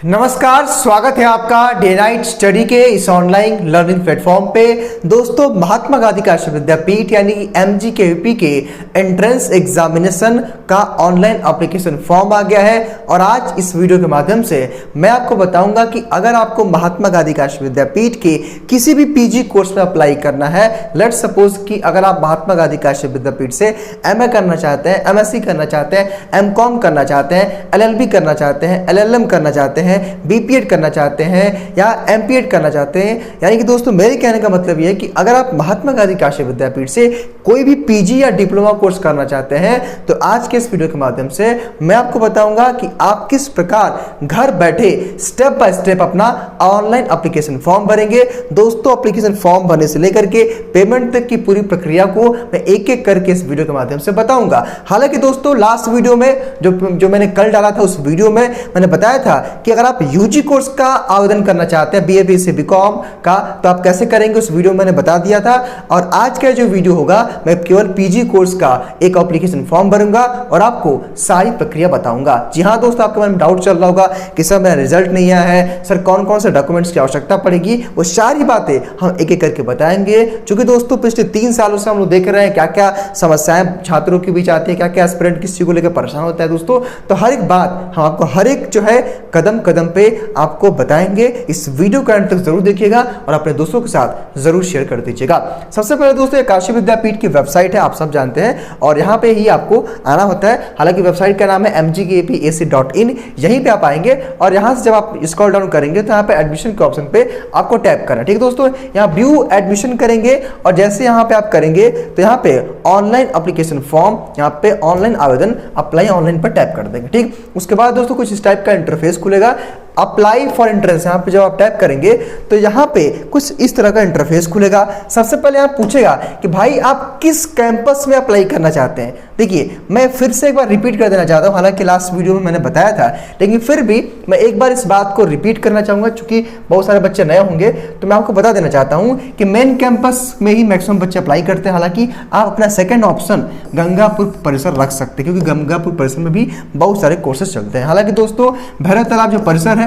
नमस्कार, स्वागत है आपका डे नाइट स्टडी के इस ऑनलाइन लर्निंग प्लेटफॉर्म पे। दोस्तों, महात्मा गांधी काशी विद्यापीठ यानी MGKVP के एंट्रेंस एग्जामिनेशन का ऑनलाइन एप्लीकेशन फॉर्म आ गया है और आज इस वीडियो के माध्यम से मैं आपको बताऊंगा कि अगर आपको महात्मा गांधी काशी विद्यापीठ के किसी भी PG कोर्स में अप्लाई करना है, लेट्स सपोज कि अगर आप महात्मा गांधी काशी विद्यापीठ से MA करना चाहते हैं, MSc करना चाहते हैं, MCOM करना चाहते हैं, LLB करना चाहते हैं, LLM करना चाहते हैं, BPEd करना चाहते हैं या MPEd करना चाहते हैं, यानी कि दोस्तों मेरे कहने का मतलब यह है कि अगर आप महात्मा गांधी काशी विद्यापीठ से कोई भी PG या डिप्लोमा कोर्स करना चाहते हैं तो आज के इस वीडियो के माध्यम से मैं आपको बताऊंगा कि आप किस प्रकार घर बैठे स्टेप बाय स्टेप अपना ऑनलाइन एप्लीकेशन फॉर्म भरेंगे। दोस्तों, एप्लीकेशन फॉर्म भरने से लेकर के पेमेंट तक की पूरी प्रक्रिया को मैं एक एक करके इस वीडियो के माध्यम से बताऊंगा। हालांकि दोस्तों, लास्ट वीडियो में जो मैंने कल डाला था उस वीडियो में मैंने बताया था कि अगर आप UG कोर्स का आवेदन करना चाहते हैं BA BSc BCom का तो आप कैसे करेंगे, उस वीडियो में मैंने बता दिया था। और आज का जो वीडियो होगा मैं केवल PG कोर्स का एक एप्लीकेशन फॉर्म भरूंगा और आपको सारी प्रक्रिया बताऊंगा। जी हाँ दोस्तों, आपके मन में डाउट चल रहा होगा कि सर मेरा रिजल्ट नहीं आया है, सर कौन कौन से डॉक्यूमेंट्स की आवश्यकता पड़ेगी, वो सारी बातें हम एक एक करके बताएंगे। क्योंकि दोस्तों पिछले 3 सालों से हम लोग देख रहे हैं क्या क्या समस्याएं छात्रों के बीच आती है, क्या क्या एस्पिरेंट किस चीज को लेकर परेशान होता है दोस्तों। तो हर एक बात हम आपको हर एक जो है कदम कदम पे आपको बताएंगे। इस वीडियो को अंत तक जरूर देखिएगा और अपने दोस्तों के साथ जरूर शेयर कर दीजिएगा। सबसे पहले दोस्तों, ये काशी विद्यापीठ की वेबसाइट है, आप सब जानते हैं, और यहाँ पे ही आपको आना होता है। हालांकि वेबसाइट का नाम है mgkvac.in। यहीं पे आप आएंगे और यहाँ से जब आप स्क्रॉल डाउन करेंगे तो यहाँ पे एडमिशन के ऑप्शन पे आपको टैप करना है। ठीक है दोस्तों, यहाँ व्यू एडमिशन करेंगे और जैसे यहाँ पे आप करेंगे तो यहाँ पे ऑनलाइन एप्लीकेशन फॉर्म, यहाँ पे ऑनलाइन आवेदन अप्लाई ऑनलाइन पर टैप कर देंगे। ठीक, उसके बाद दोस्तों कुछ इस टाइप का इंटरफेस खुलेगा। अप्लाई फॉर एंट्रेंस यहाँ पे जब आप टैप करेंगे तो यहाँ पे कुछ इस तरह का इंटरफेस खुलेगा। सबसे पहले यहाँ पूछेगा कि भाई आप किस कैंपस में अप्लाई करना चाहते हैं। देखिए, मैं फिर से एक बार रिपीट कर देना चाहता हूँ, हालांकि लास्ट वीडियो में मैंने बताया था, लेकिन फिर भी मैं एक बार इस बात को रिपीट करना चाहूँगा क्योंकि बहुत सारे बच्चे नए होंगे। तो मैं आपको बता देना चाहता हूँ कि मेन कैंपस में ही मैक्सिमम बच्चे अप्लाई करते हैं। हालांकि आप अपना सेकेंड ऑप्शन गंगापुर परिसर रख सकते हैं क्योंकि गंगापुर परिसर में भी बहुत सारे कोर्सेज चलते हैं। हालांकि दोस्तों, भैरव तालाब जो परिसर है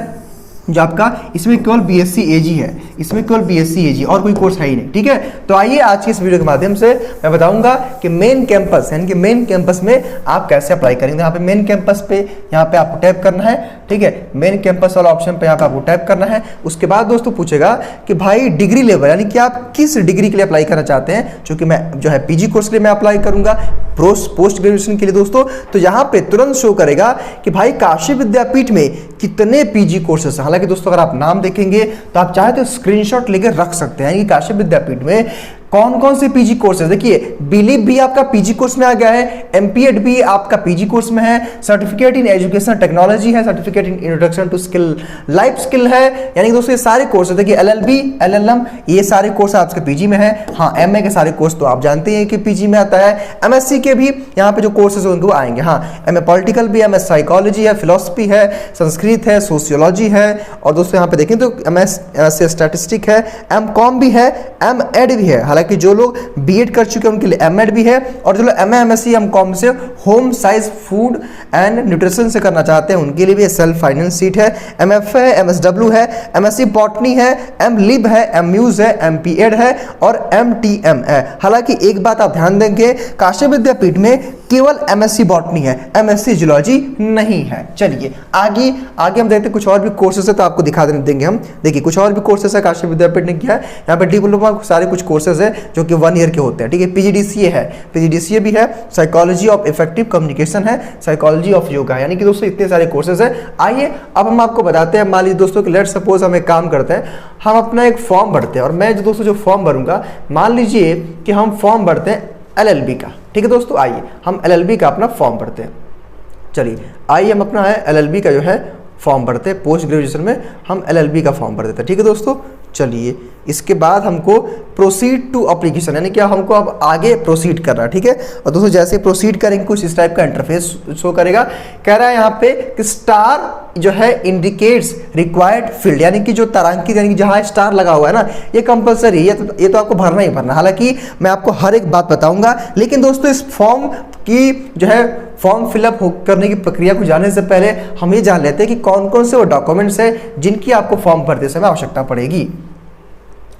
जो आपका, इसमें केवल BSc AG है, इसमें केवल BSc AG और कोई कोर्स है ही नहीं। ठीक है, तो आइए आज की इस वीडियो के माध्यम से मैं बताऊंगा कि मेन कैंपस यानी कि मेन कैंपस में आप कैसे अप्लाई करेंगे। यहाँ पे मेन कैंपस पे यहाँ पे आपको टैप करना है। ठीक है, मेन कैंपस वाला ऑप्शन पे यहाँ पे आपको टैप करना है। उसके बाद दोस्तों पूछेगा कि भाई डिग्री लेवल यानी कि आप किस डिग्री के लिए अप्लाई करना चाहते हैं। चूंकि मैं जो है PG कोर्स के लिए मैं अप्लाई करूंगा, पोस्ट ग्रेजुएशन के लिए दोस्तों, तो यहाँ पे तुरंत शो करेगा कि भाई काशी विद्यापीठ में कितने PG कोर्सेस। हालांकि दोस्तों अगर आप नाम देखेंगे तो आप चाहे तो स्क्रीनशॉट लेकर रख सकते हैं कि काशी विद्यापीठ में कौन कौन से PG कोर्सेज। देखिए, बिलीव भी आपका PG कोर्स में आ गया है, MPEd भी आपका PG कोर्स में है, सर्टिफिकेट इन एजुकेशन टेक्नोलॉजी है, certificate in introduction to skill life skill है। यानी दोस्तों ये सारे कोर्स देखिए, LLB LLM ये सारे कोर्स आपके PG में है। हाँ, MA के सारे कोर्स तो आप जानते हैं कि PG में आता है। MSc के भी यहाँ पे जो कोर्सेज होंगे वो आएंगे। हाँ, MA पॉलिटिकल भी, MS साइकोलॉजी है, फिलोसफी है, संस्कृत है, सोशियोलॉजी है, और दोस्तों यहाँ पे देखें तो MS स्टैटिस्टिक है, MCOM भी है, MEd भी है। हालांकि जो लोग BEd कर चुके हैं उनके लिए MEd भी है, और जो लोग MA MSc MCOM से home science food and nutrition से करना चाहते हैं उनके लिए भी सेल्फ फाइनेंस सीट है। MFA है, MSW है, MSc बॉटनी है, MLib है, MMUs है, MPEd है और MTM है। हालांकि एक बात आप ध्यान देंगे, काशी विद्यापीठ में केवल MSc बॉटनी है, MSc जूलॉजी नहीं है। चलिए आगे हम देखते हैं कुछ और भी कोर्सेस है तो आपको दिखा देंगे हम। देखिए, कुछ और भी कोर्सेस है काशी विद्यापीठ ने किया है। यहाँ पे डिप्लोमा सारे कुछ कोर्सेज है जो कि 1 ईयर के होते हैं। ठीक है, PGDCA है, PGDCA भी है, साइकोलॉजी ऑफ इफेक्टिव कम्युनिकेशन है, साइकोलॉजी ऑफ योगा, यानी कि दोस्तों इतने सारे कोर्सेज है। आइए अब हम आपको बताते हैं। मान लीजिए दोस्तों कि लेट्स सपोज हम एक काम करते हैं, हम अपना एक फॉर्म भरते हैं और मैं दोस्तों जो फॉर्म भरूंगा, मान लीजिए कि हम फॉर्म भरते हैं LLB का। ठीक है दोस्तों, आइए हम LLB का अपना फॉर्म भरते हैं। चलिए आइए हम अपना LLB का जो है फॉर्म भरते हैं। पोस्ट ग्रेजुएशन में हम LLB का फॉर्म भर देते हैं। ठीक है दोस्तों, चलिए इसके बाद हमको प्रोसीड टू एप्लीकेशन यानी कि हमको अब आगे प्रोसीड करना है। ठीक है, और दोस्तों जैसे प्रोसीड करेंगे कुछ इस टाइप का इंटरफेस शो करेगा। कह रहा है यहाँ पे कि स्टार जो है इंडिकेट्स रिक्वायर्ड फील्ड, यानी कि जो तारांकित यानी कि जहाँ स्टार लगा हुआ है ना, ये कंपलसरी है, ये तो आपको भरना ही भरना। हालांकि मैं आपको हर एक बात बताऊंगा, लेकिन दोस्तों इस फॉर्म की जो है फॉर्म फिलअप करने की प्रक्रिया को जानने से पहले हम ये जान लेते हैं कि कौन कौन से वो डॉक्यूमेंट्स हैं जिनकी आपको फॉर्म भरते समय आवश्यकता पड़ेगी।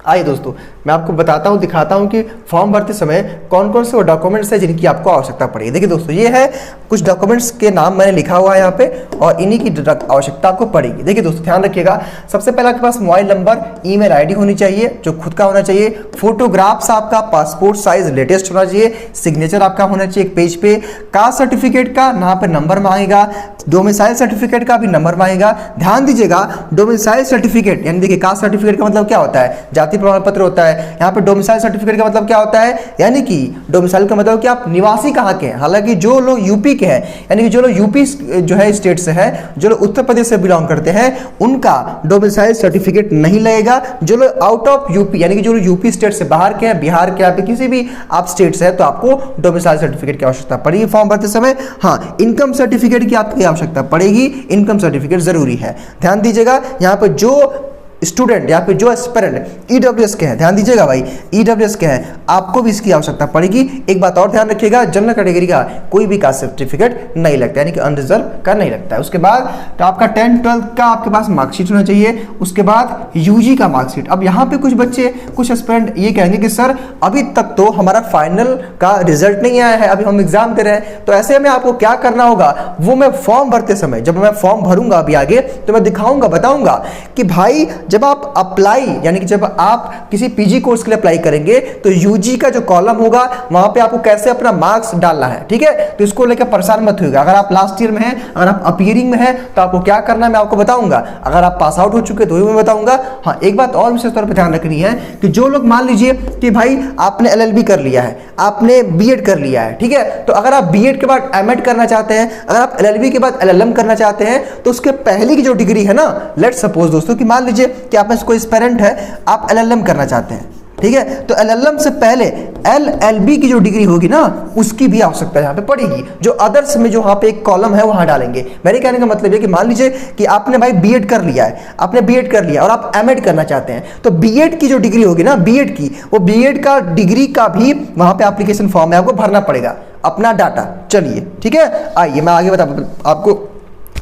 आइए दोस्तों, मैं आपको बताता हूं, दिखाता हूं कि फॉर्म भरते समय कौन कौन से वो डॉक्यूमेंट्स हैं जिनकी आपको आवश्यकता पड़ेगी। देखिए दोस्तों, ये है कुछ डॉक्यूमेंट्स के नाम मैंने लिखा हुआ है यहाँ पे और इन्हीं की आवश्यकता आपको पड़ेगी। देखिए दोस्तों, ध्यान रखिएगा, सबसे पहले आपके पास मोबाइल नंबर, ईमेल आईडी होनी चाहिए जो खुद का होना चाहिए, फोटोग्राफ्स आपका पासपोर्ट साइज लेटेस्ट होना चाहिए, सिग्नेचर आपका होना चाहिए एक पेज पे, कास्ट सर्टिफिकेट का यहाँ पे नंबर मांगेगा, डोमिसाइल सर्टिफिकेट का भी नंबर मांगेगा। ध्यान दीजिएगा, डोमिसाइल सर्टिफिकेट यानी देखिए कास्ट सर्टिफिकेट का मतलब क्या होता है, जाति प्रमाण पत्र होता है। यहाँ पे डोमिसाइल सर्टिफिकेट का मतलब क्या होता है, यानी कि डोमिसाइल का मतलब कि आप निवासी कहाँ के हैं। हालांकि जो लोग यूपी के हैं, यानी कि जो लोग यूपी जो है स्टेट से है, जो लोग उत्तर प्रदेश से बिलोंग करते हैं, उनका डोमिसाइल सर्टिफिकेट नहीं लगेगा। जो लोग आउट ऑफ यूपी यानी कि जो लोग यूपी स्टेट से बाहर के हैं, बिहार के, आप किसी भी आप स्टेट से है, तो आपको डोमिसाइल सर्टिफिकेट की आवश्यकता पड़ेगी फॉर्म भरते समय। हाँ, इनकम सर्टिफिकेट की आपकी आवश्यकता पड़ेगी, इनकम सर्टिफिकेट जरूरी है। ध्यान दीजिएगा, यहाँ पे जो स्टूडेंट या फिर जो एस्पिरेंट ईडब्ल्यूएस के हैं, ध्यान दीजिएगा भाई, ईडब्ल्यूएस के हैं, आपको भी इसकी आवश्यकता पड़ेगी। एक बात और ध्यान रखिएगा, जनरल कैटेगरी का कोई भी कास्ट सर्टिफिकेट नहीं लगता, यानी कि अनरिजर्व का नहीं लगता है। उसके बाद तो आपका 10-12 का आपके पास मार्कशीट होना चाहिए। उसके बाद यूजी का मार्कशीट। अब यहाँ पे कुछ बच्चे, कुछ एस्पिरेंट ये कहेंगे कि सर अभी तक तो हमारा फाइनल का रिजल्ट नहीं आया है, अभी हम एग्जाम दे रहे हैं, तो ऐसे में आपको क्या करना होगा, वो मैं फॉर्म भरते समय, जब मैं फॉर्म भरूंगा अभी आगे, तो मैं दिखाऊंगा, बताऊंगा कि भाई जब आप अप्लाई यानी कि जब आप किसी पीजी कोर्स के लिए अप्लाई करेंगे तो यूजी का जो कॉलम होगा वहां पे आपको कैसे अपना मार्क्स डालना है, ठीक है। तो इसको लेकर परेशान मत होइएगा। अगर आप लास्ट ईयर में हैं, अगर आप अपीयरिंग में हैं, तो आपको क्या करना है मैं आपको बताऊंगा। अगर आप पास आउट हो चुके तो मैं बताऊंगा। हाँ, एक बात और विशेष तौर पर ध्यान रखनी है कि जो लोग मान लीजिए कि भाई आपने एलएलबी कर लिया है, आपने बीएड कर लिया है, ठीक है, तो अगर आप बीएड के बाद एमएड करना चाहते हैं, अगर आप एलएलबी के बाद एलएलएम करना चाहते हैं, तो उसके पहले की जो डिग्री है ना, लेट्स सपोज दोस्तों कि मान लीजिए कि आप में कोई एस्पिरेंट है, आप एलएलएम करना चाहते हैं, ठीक है, तो एलएलएम से पहले एलएलबी की जो डिग्री होगी ना, उसकी भी आवश्यकता यहाँ पे पड़ेगी। जो अदर्स में जो वहाँ पे एक कॉलम है वहाँ डालेंगे। मेरे कहने का मतलब है कि मान लीजिए कि आपने भाई बीएड कर लिया है, आपने बीएड कर लिया और आप एमएड करना चाहते हैं, तो बीएड की जो डिग्री होगी ना, बीएड की, वो बीएड का डिग्री का भी वहाँ पे एप्लीकेशन फॉर्म है, आपको भरना पड़ेगा अपना डाटा। चलिए ठीक है, आइए मैं आगे आपको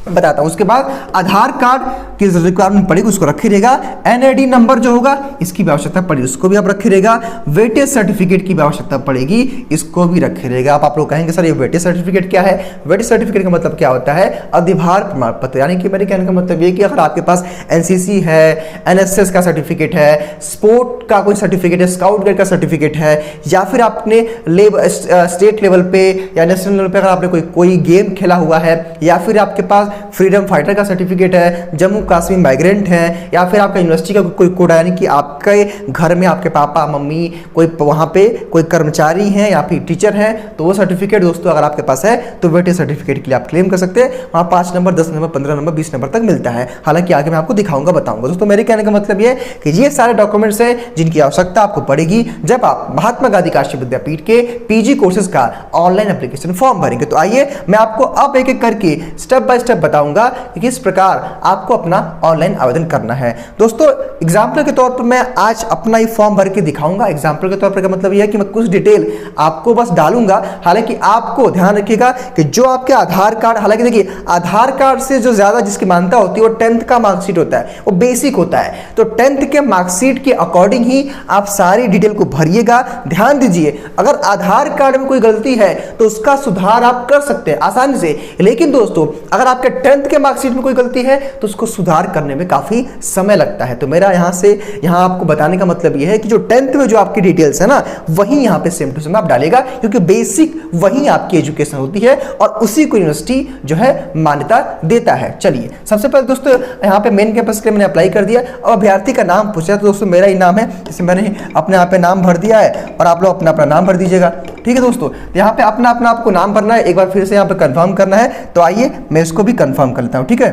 बताता हूं। उसके बाद आधार कार्ड की रिक्वायरमेंट पड़ेगी, उसको रखे रहेगा। एनआईडी नंबर जो होगा इसकी भी आवश्यकता पड़ेगी, उसको भी आप रखे रहेगा। वेटेज सर्टिफिकेट की भी आवश्यकता पड़ेगी, इसको भी रखे रहेगा। आप लोग कहेंगे सर ये वेटेज सर्टिफिकेट क्या है? वेटेज सर्टिफिकेट का मतलब क्या होता है? अधिभार प्रमाण पत्र। यानी कि मेरे कहने का मतलब ये कि अगर आपके पास एनसीसी है, एनएसएस का सर्टिफिकेट है, स्पोर्ट का कोई सर्टिफिकेट है, स्काउट गाइड का सर्टिफिकेट है, या फिर आपने स्टेट लेवल पे या नेशनल लेवल पे अगर आपने कोई गेम खेला हुआ है, या फिर आपके पास फ्रीडम फाइटर का सर्टिफिकेट है, जम्मू कश्मीर माइग्रेंट है, या फिर आपका यूनिवर्सिटी का कोई कोड है, यानी कि आपके घर में आपके पापा मम्मी कोई वहाँ पे कोई कर्मचारी हैं या फिर टीचर हैं, तो वो सर्टिफिकेट दोस्तों अगर आपके पास है तो वेटेज सर्टिफिकेट के लिए आप क्लेम कर सकते हैं। वहाँ 5 नंबर, 10 नंबर, 15 नंबर, 20 नंबर तक मिलता है। हालांकि आगे मैं आपको दिखाऊंगा, बताऊंगा। दोस्तों मेरे कहने का मतलब ये कि ये सारे डॉक्यूमेंट्स हैं जिनकी आवश्यकता आपको पड़ेगी जब आप महात्मा गांधी काशी विद्यापीठ के पीजी कोर्सेज का ऑनलाइन एप्लीकेशन फॉर्म भरेंगे। तो आइए मैं आपको अब एक एक करके स्टेप बाय स्टेप बताऊंगा कि किस प्रकार आपको अपना ऑनलाइन आवेदन करना है। दोस्तों एग्जाम्पल के तौर पर मैं आज अपना ही फॉर्म भर के दिखाऊंगा। एग्जाम्पल के तौर पर का मतलब यह है कि मैं कुछ डिटेल आपको बस डालूंगा। हालांकि आपको ध्यान रखिएगा कि जो आपके आधार कार्ड, हालांकि देखिए आधार कार्ड से जो ज्यादा जिसकी मान्यता होती है वो 10th का मार्कशीट होता है, वो बेसिक होता है। तो 10th के मार्कशीट के अकॉर्डिंग ही आप सारी डिटेल को भरिएगा। ध्यान दीजिए, अगर आधार कार्ड में कोई गलती है तो उसका सुधार आप कर सकते हैं आसानी से, लेकिन दोस्तों अगर आपके 10th के मार्कशीट में कोई गलती है तो उसको सुधार करने में काफी समय लगता है। तो मेरा यहां आपको बताने का मतलब यह है कि जो 10th में जो आपकी डिटेल्स है ना, वही यहां पे सेम टू सेम आप डालेगा, क्योंकि बेसिक वही आपकी एजुकेशन होती है और उसी को यूनिवर्सिटी जो है मान्यता देता है। चलिए सबसे पहले दोस्तों यहाँ पे मेन कैंपस के लिए मैंने अप्लाई कर दिया। अब अभ्यर्थी का नाम पूछा, तो दोस्तों मेरा ही नाम है, इसे मैंने अपने यहाँ पे नाम भर दिया है और आप लोग अपना अपना नाम भर दीजिएगा। ठीक है दोस्तों, यहाँ पे अपना अपना आपको नाम भरना है, एक बार फिर से यहाँ पे कंफर्म करना है। तो आइए मैं इसको भी कंफर्म कर लेता हूँ। ठीक है,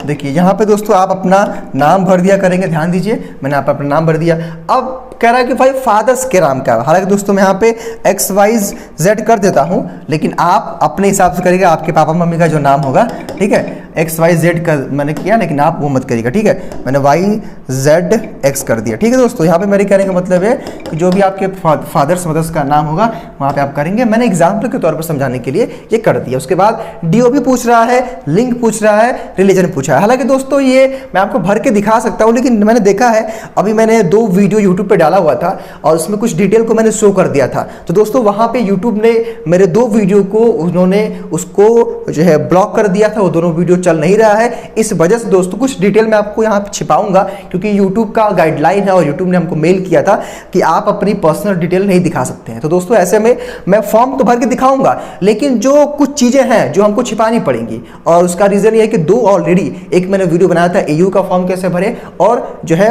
देखिए यहाँ पे दोस्तों आप अपना नाम भर दिया करेंगे। ध्यान दीजिए मैंने यहाँ पे अपना नाम भर दिया। अब कह रहा है कि भाई फादर्स के नाम क्या है। हालांकि दोस्तों मैं यहाँ पे XYZ कर देता हूँ, लेकिन आप अपने हिसाब से करेंगे, आपके पापा मम्मी का जो नाम होगा, ठीक है, XYZ का मैंने किया, लेकिन आप वो मत करिएगा, ठीक है। मैंने YZX कर दिया, ठीक है दोस्तों। यहाँ पे मेरे कहने का मतलब है कि जो भी आपके फादर्स मदर्स का नाम होगा वहाँ पे आप करेंगे। मैंने एग्जाम्पल के तौर पर समझाने के लिए ये कर दिया। उसके बाद DOB पूछ रहा है, लिंक पूछ रहा है, रिलीजन पूछा है। हालांकि दोस्तों ये मैं आपको भर के दिखा सकता हूँ, लेकिन मैंने देखा है अभी मैंने 2 वीडियो यूट्यूब पे डाला हुआ था और उसमें कुछ डिटेल को मैंने शो कर दिया था। तो दोस्तों वहाँ पे यूट्यूब ने मेरे 2 वीडियो को उन्होंने उसको जो है ब्लॉक कर दिया था, वो दोनों वीडियो चल नहीं रहा है। इस वजह से दोस्तों कुछ डिटेल मैं आपको यहाँ पे छिपाऊंगा, क्योंकि यूट्यूब का गाइडलाइन है और यूट्यूब ने हमको मेल किया था कि आप अपनी पर्सनल डिटेल नहीं दिखा सकते हैं। तो दोस्तों ऐसे में मैं फॉर्म तो भर के दिखाऊंगा, लेकिन जो कुछ चीजें हैं जो हमको छिपानी पड़ेंगी, और उसका रीजन ये है कि 2 ऑलरेडी एक मैंने वीडियो बनाया था AU का फॉर्म कैसे भरे और जो है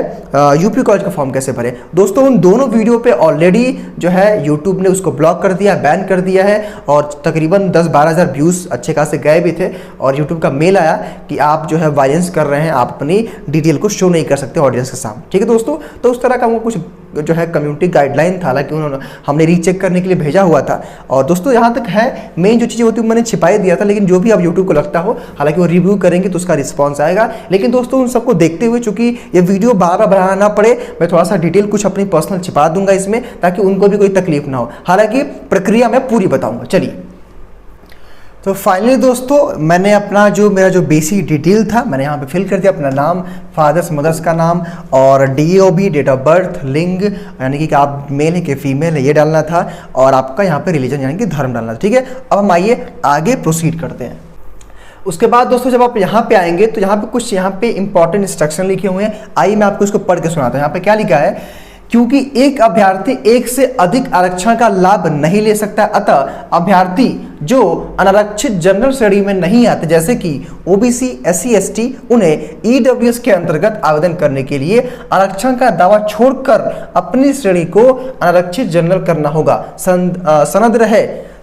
यूपी कॉलेज का फॉर्म कैसे भरे। दोस्तों उन दोनों वीडियो पे ऑलरेडी जो है यूट्यूब ने उसको ब्लॉक कर दिया, बैन कर दिया है, और तकरीबन 10-12 हज़ार व्यूज़ अच्छे खासे गए भी थे। और यूट्यूब का मेल आया कि आप जो है वायलेंस कर रहे हैं, आप अपनी डिटेल को शो नहीं कर सकते ऑडियंस के सामने, ठीक है दोस्तों। तो उस तरह का वो कुछ जो है कम्युनिटी गाइडलाइन था, हालांकि उन्होंने हमने रीचेक करने के लिए भेजा हुआ था। और दोस्तों यहाँ तक है, मेन जो चीज़ें होती है मैंने छिपाई दिया था, लेकिन जो भी अब यूट्यूब को लगता हो, हालांकि वो रिव्यू करेंगे तो उसका रिस्पॉन्स आएगा। लेकिन दोस्तों उन सबको देखते हुए, चूंकि ये वीडियो बार बार बनाना ना पड़े, मैं थोड़ा सा डिटेल कुछ अपनी पर्सनल छिपा दूंगा इसमें, ताकि उनको भी कोई तकलीफ ना हो। हालांकि प्रक्रिया मैं पूरी बताऊंगा। चलिए, तो फाइनली दोस्तों मैंने अपना मेरा जो बेसिक डिटेल था मैंने यहाँ पे फिल कर दिया। अपना नाम, फादर्स मदर्स का नाम, और DOB डेट ऑफ बर्थ, लिंग यानी कि आप मेल है कि फीमेल है ये डालना था, और आपका यहाँ पे रिलीजन यानी कि धर्म डालना था, ठीक है। अब हम आइए आगे प्रोसीड करते हैं। उसके बाद दोस्तों जब आप यहाँ पे आएंगे तो यहाँ पे कुछ इंपॉर्टेंट इंस्ट्रक्शन लिखे हुए हैं। आइए मैं आपको इसको पढ़ के सुनाता हूँ। यहाँ पे क्या लिखा है, क्योंकि एक अभ्यर्थी एक से अधिक आरक्षण का लाभ नहीं ले सकता, अतः अभ्यर्थी जो अनारक्षित जनरल श्रेणी में नहीं आते, जैसे कि OBC, SC, ST, उन्हें EWS के अंतर्गत आवेदन करने के लिए आरक्षण का दावा छोड़कर अपनी श्रेणी को अनारक्षित जनरल करना होगा।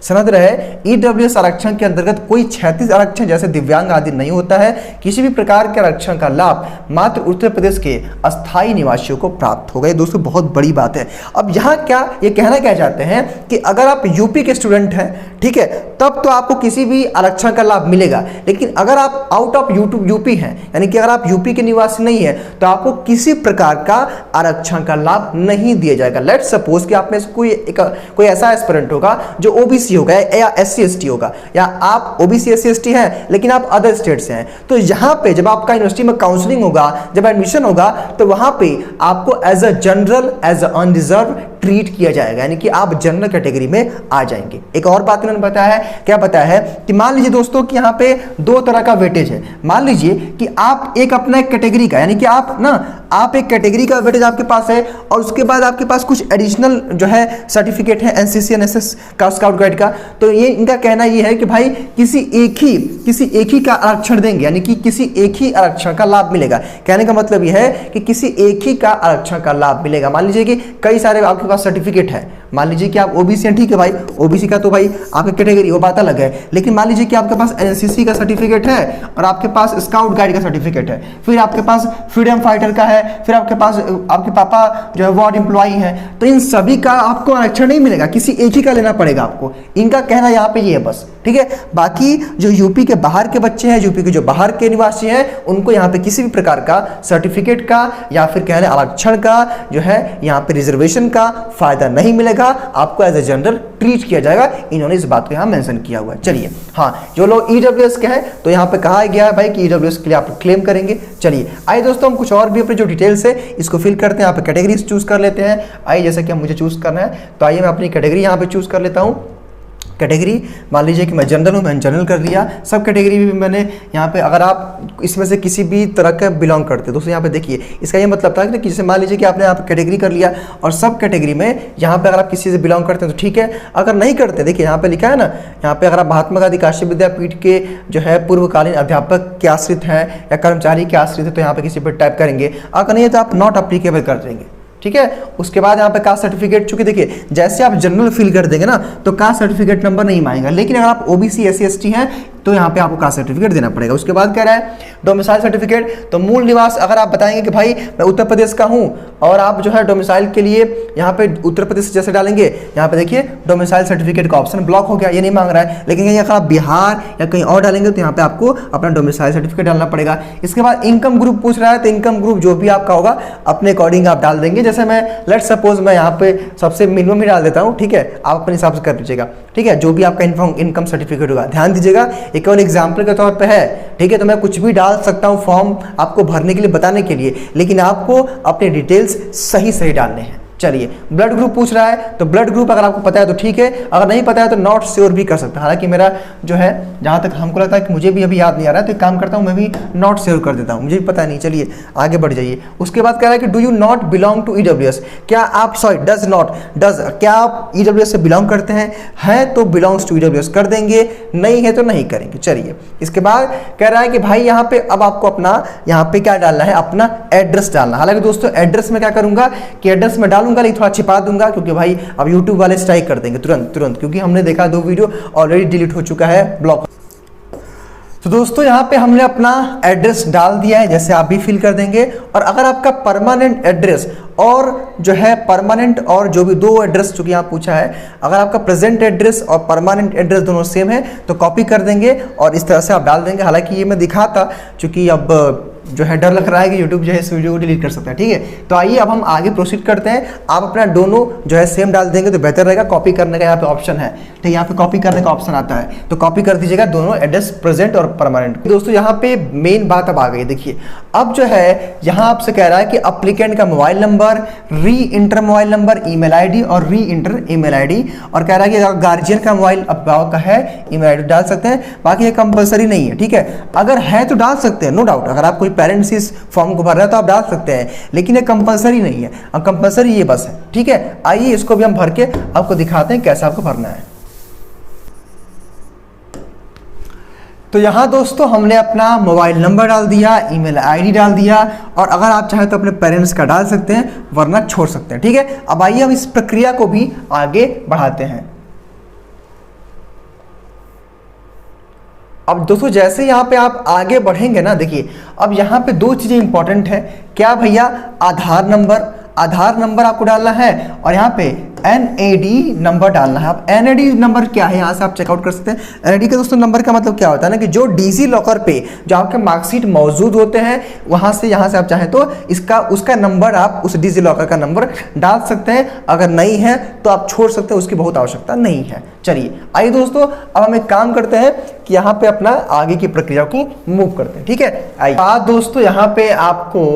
सनद रहे EWS आरक्षण के अंतर्गत कोई 36 आरक्षण जैसे दिव्यांग आदि नहीं होता है। किसी भी प्रकार के आरक्षण का लाभ मात्र उत्तर प्रदेश के अस्थायी निवासियों को प्राप्त होगा। ये दोस्तों बहुत बड़ी बात है। अब यहाँ क्या ये कहना क्या चाहते हैं कि अगर आप यूपी के स्टूडेंट हैं, ठीक है, तब तो आपको किसी भी आरक्षण का लाभ मिलेगा। लेकिन अगर आप आउट ऑफ यूपी हैं, यानी कि अगर आप यूपी के निवासी नहीं है, तो आपको किसी प्रकार का आरक्षण का लाभ नहीं दिया जाएगा। लेट्स सपोज कि आप में से कोई ऐसा एस्पिरेंट होगा जो OBC होगा या SC ST होगा, या आप OBC SC ST हैं लेकिन आप अदर स्टेट से हैं, तो यहाँ पे जब आपका यूनिवर्सिटी में काउंसलिंग होगा, जब एडमिशन होगा, तो वहां पे आपको as a general, as a unreserved treat किया जाएगा, यानी कि आप जनरल कैटेगरी में आ जाएंगे। एक और बात इन्होंने बताया है, क्या बताया है कि मान लीजिए दोस्तों कि यहाँ पे 2 तरह का वेटेज है। मान लीजिए कि आप एक अपना एक कैटेगरी का, यानी कि आप एक कैटेगरी का वेटेज आपके पास है, और उसके बाद आपके पास कुछ एडिशनल जो है सर्टिफिकेट है NCC NSS का, स्काउट गाइड का। तो ये इनका कहना ये है कि भाई किसी एक ही का आरक्षण देंगे, यानी कि किसी एक ही आरक्षण का लाभ मिलेगा। कहने का मतलब ये है कि किसी एक ही का आरक्षण का लाभ मिलेगा। मान लीजिए कि कई सारे आपके पास सर्टिफिकेट है, मान लीजिए कि आप OBC हैं, ठीक है भाई, OBC का तो भाई आपकी कैटेगरी वो बात अलग है। लेकिन मान लीजिए कि आपके पास NCC का सर्टिफिकेट है, और आपके पास स्काउट गाइड का सर्टिफिकेट है, फिर आपके पास फ्रीडम फाइटर का है, फिर आपके पास आपके पापा जो है वार्ड एम्प्लॉई है, तो इन सभी का आपको आरक्षण नहीं मिलेगा, किसी एक ही का लेना पड़ेगा आपको। इनका कहना यहाँ पे ये है बस, ठीक है। बाकी जो यूपी के बाहर के बच्चे हैं, यूपी के जो बाहर के निवासी हैं, उनको यहाँ पे किसी भी प्रकार का सर्टिफिकेट का या फिर कहने आरक्षण का जो है यहाँ पे रिजर्वेशन का फायदा नहीं मिलेगा, आपको एज ए जनरल ट्रीट किया जाएगा। इन्होंने इस बात को यहाँ मेंशन किया हुआ है। चलिए, हाँ, जो लोग EWS के हैं तो यहाँ पे कहा गया है भाई कि EWS के लिए आप क्लेम करेंगे। चलिए आइए दोस्तों, हम कुछ और भी अपने जो डिटेल्स है इसको फिल करते हैं। यहाँ पे कैटेगरीज चूज कर लेते हैं। आइए, जैसे कि मुझे चूज करना है, तो आइए मैं अपनी कैटेगरी यहाँ पे चूज कर लेता हूँ। कैटेगरी मान लीजिए कि मैं जनरल हूँ, मैंने जनरल कर लिया। सब कैटेगरी भी मैंने यहाँ पे, अगर आप इसमें से किसी भी तरह का बिलोंग करते हैं दोस्तों, यहाँ पे देखिए, इसका ये मतलब था कि जैसे मान लीजिए कि आपने यहाँ पे कैटेगरी कर लिया, और सब कैटेगरी में यहाँ पे अगर आप किसी से बिलोंग करते हैं तो ठीक है, अगर नहीं करते, देखिए यहाँ पे लिखा है ना, यहाँ पे अगर आप महात्मा गांधी काशी विद्यापीठ के जो है पूर्वकालीन अध्यापक के आश्रित हैं या कर्मचारी के आश्रित है, तो यहाँ पे किसी पर टाइप करेंगे। अगर नहीं है तो आप नॉट अप्लीकेबल कर देंगे, ठीक है। उसके बाद यहाँ पे कास्ट सर्टिफिकेट, चूंकि देखिए जैसे आप जनरल फिल कर देंगे ना, तो कास्ट सर्टिफिकेट नंबर नहीं मांगेगा। लेकिन अगर आप OBC SC ST हैं, तो यहाँ पे आपको कास्ट सर्टिफिकेट देना पड़ेगा। उसके बाद कह रहा है डोमिसाइल सर्टिफिकेट, तो मूल निवास अगर आप बताएंगे कि भाई मैं उत्तर प्रदेश का हूँ और आप जो है डोमिसाइल के लिए यहाँ पे उत्तर प्रदेश जैसे डालेंगे, यहाँ पे देखिए डोमिसाइल सर्टिफिकेट का ऑप्शन ब्लॉक हो गया, ये नहीं मांग रहा है। लेकिन अगर आप बिहार या कहीं और डालेंगे तो यहाँ पे आपको अपना डोमिसाइल सर्टिफिकेट डालना पड़ेगा। इसके बाद इनकम ग्रुप पूछ रहा है, तो इनकम ग्रुप जो भी आपका होगा अपने अकॉर्डिंग आप डाल देंगे। जैसे मैं लेट्स सपोज मैं यहाँ पे सबसे मिनिमम ही डाल देता हूँ, ठीक है, आप अपने हिसाब से कर लीजिएगा, ठीक है, जो भी आपका इनकम सर्टिफिकेट होगा। ध्यान दीजिएगा ये केवल एग्जाम्पल के तौर पे है, ठीक है, तो मैं कुछ भी डाल सकता हूँ फॉर्म आपको भरने के लिए, बताने के लिए, लेकिन आपको अपने डिटेल्स सही सही डालने हैं। चलिए ब्लड ग्रुप पूछ रहा है, तो ब्लड ग्रुप अगर आपको पता है तो ठीक है, अगर नहीं पता है तो नॉट श्योर भी कर सकते हैं। हालांकि मेरा जो है जहाँ तक हमको लगता है कि मुझे भी अभी याद नहीं आ रहा है, तो एक काम करता हूँ मैं भी नॉट श्योर कर देता हूँ, मुझे भी पता नहीं। चलिए आगे बढ़ जाइए। उसके बाद कह रहा है कि do you not belong to EWS, क्या आप क्या आप ईडब्ल्यूएस से बिलोंग करते हैं? है तो बिलोंग्स टू ईडब्ल्यूएस कर देंगे, नहीं है तो नहीं करेंगे। चलिए इसके बाद कह रहा है कि भाई यहाँ पे अब आपको अपना यहाँ पे क्या डालना है, अपना एड्रेस डालना। हालांकि दोस्तों एड्रेस में क्या करूंगा कि एड्रेस में डालूंगा लेकिन थोड़ा छिपा दूंगा, क्योंकि भाई अब यूट्यूब वाले स्ट्राइक कर देंगे तुरंत, क्योंकि हमने देखा 2 वीडियो ऑलरेडी डिलीट हो चुका है ब्लॉक। तो दोस्तों यहाँ पे हमने अपना एड्रेस डाल दिया है, जैसे आप भी फिल कर देंगे। और अगर आपका परमानेंट एड्रेस और जो है परमानेंट और जो भी 2 एड्रेस चूंकि यहाँ पूछा है, अगर आपका प्रेजेंट एड्रेस और परमानेंट एड्रेस दोनों सेम है तो कॉपी कर देंगे और इस तरह से आप डाल देंगे। हालांकि ये मैं दिखाता, चूंकि अब जो है डर लग रहा है कि YouTube जो है इस वीडियो को डिलीट कर सकता है, ठीक है। तो आइए अब हम आगे प्रोसीड करते हैं। आप अपना दोनों जो है सेम डाल देंगे तो बेहतर रहेगा। कॉपी करने का यहाँ पे ऑप्शन है, ठीक है, यहाँ पे कॉपी करने का ऑप्शन आता है, तो कॉपी कर दीजिएगा दोनों एड्रेस, प्रेजेंट और परमानेंट। दोस्तों यहाँ पे मेन बात अब आ गई, देखिए अब जो है यहाँ आपसे कह रहा है कि अप्लीकेंट का मोबाइल नंबर, री inter mobile number, email ID और री इंटर ईमेल आईडी। और कह रहा है कि अगर गार्जियन का मोबाइल अभिभावक का है, ईमेल आईडी डाल सकते हैं, बाकी ये कंपलसरी नहीं है, ठीक है। अगर है तो डाल सकते हैं, नो डाउट, अगर आप कोई पेरेंट्स इस फॉर्म को भर रहा है तो आप डाल सकते हैं, लेकिन ये कंपलसरी नहीं है। अब कंपलसरी ये बस है, ठीक है। आइए इसको भी हम भर के आपको दिखाते हैं कैसे आपको भरना है। तो यहाँ दोस्तों हमने अपना मोबाइल नंबर डाल दिया, ईमेल आईडी डाल दिया, और अगर आप चाहें तो अपने पेरेंट्स का डाल सकते हैं, वरना छोड़ सकते हैं, ठीक है। अब आइए हम इस प्रक्रिया को भी आगे बढ़ाते हैं। अब दोस्तों जैसे यहाँ पे आप आगे बढ़ेंगे ना, देखिए अब यहाँ पे 2 चीजें इंपॉर्टेंट है। क्या भैया? आधार नंबर आपको डालना है और यहाँ पे NAD नंबर डालना है। अब NAD नंबर क्या है, यहाँ से आप चेकआउट कर सकते हैं। NAD का दोस्तों नंबर का मतलब क्या होता है ना, कि जो डिजी लॉकर पे जो आपके मार्कशीट मौजूद होते हैं, वहाँ से यहाँ से आप चाहें तो उसका नंबर आप उस डिजी लॉकर का नंबर डाल सकते हैं। अगर नहीं है तो आप छोड़ सकते हैं, उसकी बहुत आवश्यकता नहीं है। चलिए आइए दोस्तों अब हम एक काम करते हैं कि यहाँ पे अपना आगे की प्रक्रिया को मूव करते हैं, ठीक है। आइए दोस्तों यहाँ पे आपको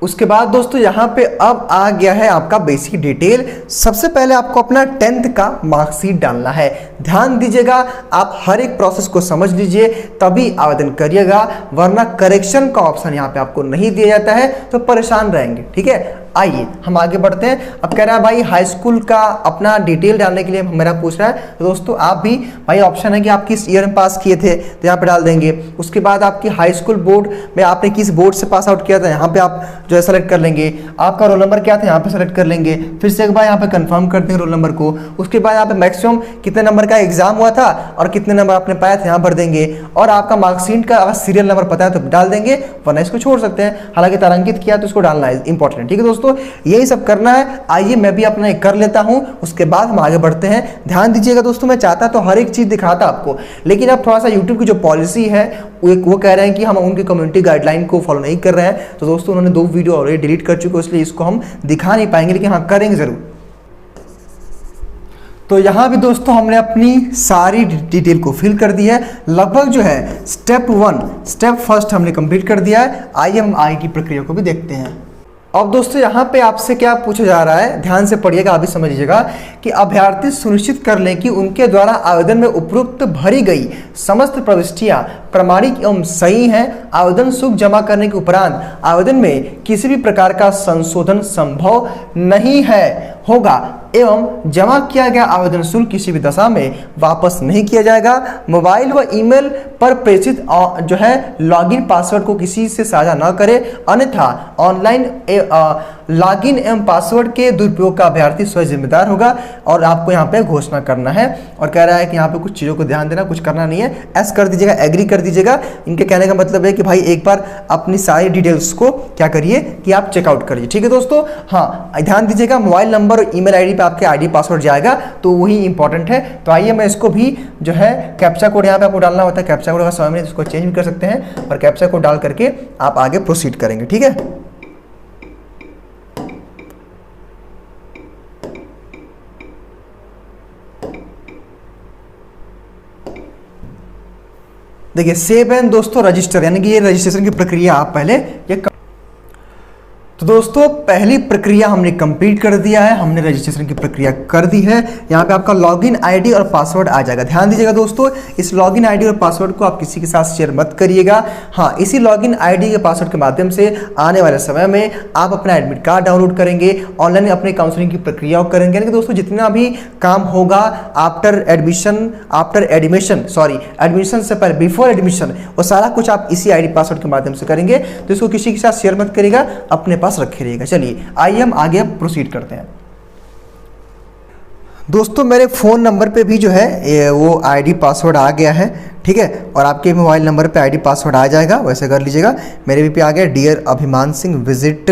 उसके बाद दोस्तों यहाँ पे अब आ गया है आपका बेसिक डिटेल। सबसे पहले आपको अपना 10th का मार्कशीट डालना है। ध्यान दीजिएगा, आप हर एक प्रोसेस को समझ लीजिए तभी आवेदन करिएगा, वरना करेक्शन का ऑप्शन यहाँ पे आपको नहीं दिया जाता है तो परेशान रहेंगे, ठीक है। आइए हम आगे बढ़ते हैं। अब कह रहा है भाई हाई स्कूल का अपना डिटेल डालने के लिए मेरा पूछ रहा है, तो दोस्तों आप भी भाई ऑप्शन है कि आप किस ईयर में पास किए थे तो यहाँ पे डाल देंगे। उसके बाद आपकी हाई स्कूल बोर्ड में आपने किस बोर्ड से पास आउट किया था, यहाँ पे आप जो है सेलेक्ट कर लेंगे। आपका रोल नंबर क्या था, यहाँ पे सेलेक्ट कर लेंगे। फिर से एक बार यहाँ पे कंफर्म कर देंगे रोल नंबर को। उसके बाद यहाँ पे मैक्सिमम कितने नंबर का एग्जाम हुआ था और कितने नंबर आपने पाया था यहाँ भर देंगे। और आपका मार्कशीट का अगर सीरियल नंबर पता है तो डाल देंगे, वरना इसको छोड़ सकते हैं। हालांकि तारांकित किया तो इसको डालना है, इंपॉर्टेंट, ठीक है दोस्तों। यही सब करना है। आइए मैं भी अपना कर लेता हूं, उसके बाद हम आगे बढ़ते हैं। ध्यान दीजिएगा दोस्तों, मैं चाहता तो हर एक चीज दिखाता आपको, लेकिन अब थोड़ा सा यूट्यूब की जो पॉलिसी है वो कह रहे हैं कि हम उनकी कम्युनिटी गाइडलाइन को फॉलो नहीं कर रहे हैं। तो दोस्तों उन्होंने 2 वीडियो ऑलरेडी डिलीट कर चुके हैं, इसलिए इसको हम दिखा नहीं पाएंगे, लेकिन हाँ करेंगे जरूर। तो यहाँ भी दोस्तों हमने अपनी सारी डिटेल को फिल कर दी है। लगभग जो है स्टेप फर्स्ट हमने कंप्लीट कर दिया है। आइए हम आगे की प्रक्रिया को भी देखते हैं। अब दोस्तों यहाँ पे आपसे क्या पूछा जा रहा है, ध्यान से पढ़िएगा, आप भी समझ लीजिएगा कि अभ्यर्थी सुनिश्चित कर लें कि उनके द्वारा आवेदन में उपरोक्त भरी गई समस्त प्रविष्टियां प्रमाणिक एवं सही हैं। आवेदन शुल्क जमा करने के उपरांत आवेदन में किसी भी प्रकार का संशोधन संभव नहीं है होगा एवं जमा किया गया आवेदन शुल्क किसी भी दशा में वापस नहीं किया जाएगा। मोबाइल व ईमेल पर प्रेषित जो है लॉगिन पासवर्ड को किसी से साझा न करें, अन्यथा ऑनलाइन लॉगिन एवं पासवर्ड के दुरुपयोग का अभ्यर्थी स्वयं जिम्मेदार होगा। और आपको यहाँ पे घोषणा करना है और कह रहा है कि यहाँ पे कुछ चीज़ों को ध्यान देना, कुछ करना नहीं है, एस कर दीजिएगा, एग्री कर दीजिएगा। इनके कहने का मतलब है कि भाई एक बार अपनी सारी डिटेल्स को क्या करिए कि आप चेकआउट करिए। ठीक है दोस्तों, हाँ ध्यान दीजिएगा, मोबाइल नंबर और ईमेल आईडी पे आपके आईडी पासवर्ड जाएगा तो वही इंपॉर्टेंट है। तो आइए मैं इसको भी जो है कैप्चा कोड यहाँ पे आपको डालना होता है, कैप्चा कोड का समय में इसको चेंज भी कर सकते हैं और कैप्चा कोड डाल करके आप आगे प्रोसीड करेंगे। ठीक है, देखिए सेव एंड दोस्तों रजिस्टर, यानी कि ये रजिस्ट्रेशन की प्रक्रिया आप पहले ये तो दोस्तों पहली प्रक्रिया हमने कंप्लीट कर दिया है, हमने रजिस्ट्रेशन की प्रक्रिया कर दी है। यहाँ पे आपका लॉगिन आईडी और पासवर्ड आ जाएगा। ध्यान दीजिएगा दोस्तों, इस लॉगिन आईडी और पासवर्ड को आप किसी के साथ शेयर मत करिएगा। हाँ, इसी लॉगिन आईडी के पासवर्ड के माध्यम से आने वाले समय में आप अपना एडमिट कार्ड डाउनलोड करेंगे, ऑनलाइन अपने काउंसलिंग की प्रक्रिया करेंगे। यानी कि दोस्तों जितना भी काम होगा आफ्टर एडमिशन से पहले, बिफोर एडमिशन, वो सारा कुछ आप इसी आईडी पासवर्ड के माध्यम से करेंगे। तो इसको किसी के साथ शेयर मत करिएगा, अपने पास रखे रहिएगा। चलिए आइए हम आगे प्रोसीड करते हैं। दोस्तों मेरे फ़ोन नंबर पे भी जो है वो आईडी पासवर्ड आ गया है। ठीक है, और आपके मोबाइल नंबर पे आईडी पासवर्ड आ जाएगा, वैसे कर लीजिएगा। मेरे भी पे आ गया, डियर अभिमान सिंह विजिट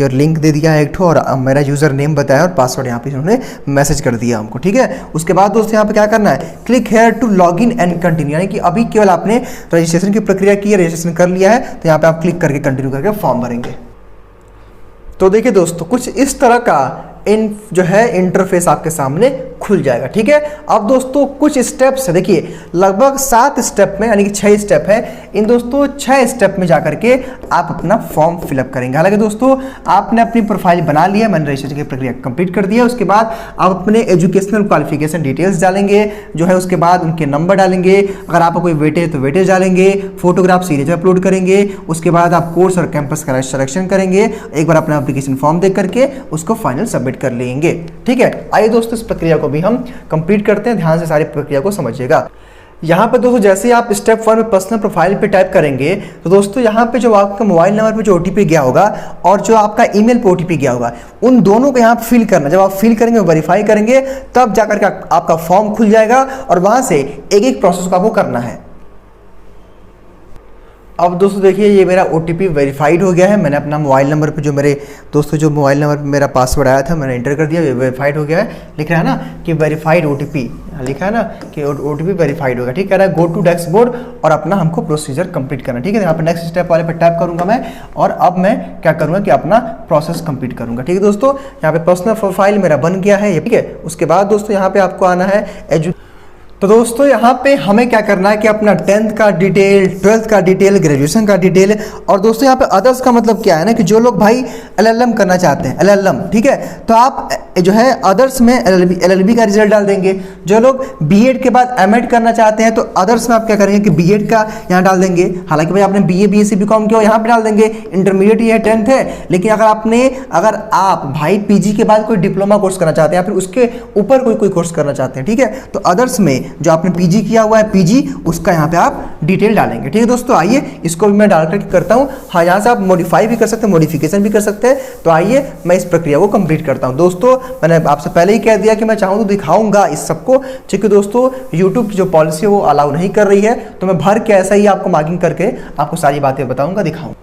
योर लिंक दे दिया है एक ठो, और मेरा यूज़र नेम बताया और पासवर्ड यहाँ पे उन्होंने मैसेज कर दिया हमको। ठीक है, उसके बाद दोस्तों यहाँ पे क्या करना है, click here to log in and continue, यानी कि अभी केवल आपने रजिस्ट्रेशन की प्रक्रिया की है, रजिस्ट्रेशन कर लिया है, तो यहाँ पे आप क्लिक करके कंटिन्यू करके फॉर्म भरेंगे। तो देखिए दोस्तों कुछ इस तरह का जो है इंटरफेस आपके सामने खुल जाएगा। ठीक है, अब दोस्तों कुछ स्टेप्स है, देखिए लगभग 7 स्टेप में, यानी कि 6 स्टेप है। इन दोस्तों 6 स्टेप में जाकर के आप अपना फॉर्म फिलअप करेंगे। हालांकि दोस्तों आपने अपनी प्रोफाइल बना लिया, मैंने रजिस्ट्रेशन की प्रक्रिया कंप्लीट कर दिया। उसके बाद आप अपने एजुकेशनल क्वालिफिकेशन डिटेल्स डालेंगे, जो है उसके बाद उनके नंबर डालेंगे, अगर आपको कोई वेटेज तो वेटेज डालेंगे, फोटोग्राफ सीरीज अपलोड करेंगे। उसके बाद आप कोर्स और कैंपस का सिलेक्शन करेंगे, एक बार अपना एप्लीकेशन फॉर्म देख करके उसको फाइनल सबमिट कर लेंगे। ठीक है, आइए दोस्तों इस प्रक्रिया को भी हम कंप्लीट करते हैं, ध्यान से सारी प्रक्रिया को समझिएगा। यहाँ पे दोस्तों जैसे ही आप स्टेप 1 में पर्सनल प्रोफाइल पे टाइप करेंगे तो दोस्तों यहाँ पे जो आपका मोबाइल नंबर पे जो ओटीपी गया होगा और जो आपका ईमेल पे ओटीपी गया होगा, उन दोनों को यहाँ फिल करना। जब आप फिल करेंगे, वेरीफाई करेंगे, तब जाकर के आपका फॉर्म खुल जाएगा और वहां से एक एक प्रोसेस को आपको करना है। अब दोस्तों देखिए ये मेरा OTP वेरीफाइड हो गया है। मैंने अपना मोबाइल नंबर पे जो मेरे दोस्तों जो मोबाइल नंबर पे मेरा पासवर्ड आया था मैंने एंटर कर दिया, वेरीफाइड हो गया है। लिख रहा है ना कि वेरीफाइड OTP, लिखा है ना कि OTP वेरीफाइड होगा। ठीक है, गो टू डैशबोर्ड और अपना हमको प्रोसीजर कंप्लीट करना। ठीक है, यहाँ पे नेक्स्ट स्टेप वाले पे टैप करूंगा मैं और अब मैं क्या करूंगा कि अपना प्रोसेस कंप्लीट करूंगा। ठीक है दोस्तों, यहाँ पे पर्सनल प्रोफाइल मेरा बन गया है। ठीक है, उसके बाद दोस्तों यहाँ पे आपको आना है तो दोस्तों यहाँ पे हमें क्या करना है कि अपना 10th का डिटेल, 12th का डिटेल, ग्रेजुएशन का डिटेल, और दोस्तों यहाँ पे अदर्स का मतलब क्या है ना कि जो लोग भाई LLM करना चाहते हैं, LLM, ठीक है, तो आप जो है अदर्स में LLB का रिजल्ट डाल देंगे। जो लोग B.Ed के बाद M.Ed करना चाहते हैं तो अदर्स में आप क्या करेंगे कि B.Ed का यहाँ डाल देंगे। हालांकि भाई आपने BA BSc BCom किया यहाँ पे डाल देंगे, इंटरमीडिएट ये 10th है। लेकिन अगर आप भाई PG के बाद कोई डिप्लोमा कोर्स करना चाहते हैं या फिर उसके ऊपर कोई कोर्स करना चाहते हैं, ठीक है, तो अदर्स में जो आपने PG किया हुआ है PG उसका यहाँ पे आप डिटेल डालेंगे। ठीक है दोस्तों, आइए इसको भी मैं डाल करके करता हूँ। हाँ, यहाँ से आप मॉडिफाई भी कर सकते हैं, मॉडिफिकेशन भी कर सकते हैं। तो आइए मैं इस प्रक्रिया को कंप्लीट करता हूँ। दोस्तों मैंने आपसे पहले ही कह दिया कि मैं चाहूँ तो दिखाऊंगा इस सबको, क्योंकि दोस्तों यूट्यूब की जो पॉलिसी है वो अलाउ नहीं कर रही है, तो मैं भर के ऐसा ही आपको मार्किंग करके आपको सारी बातें बताऊंगा, दिखाऊंगा।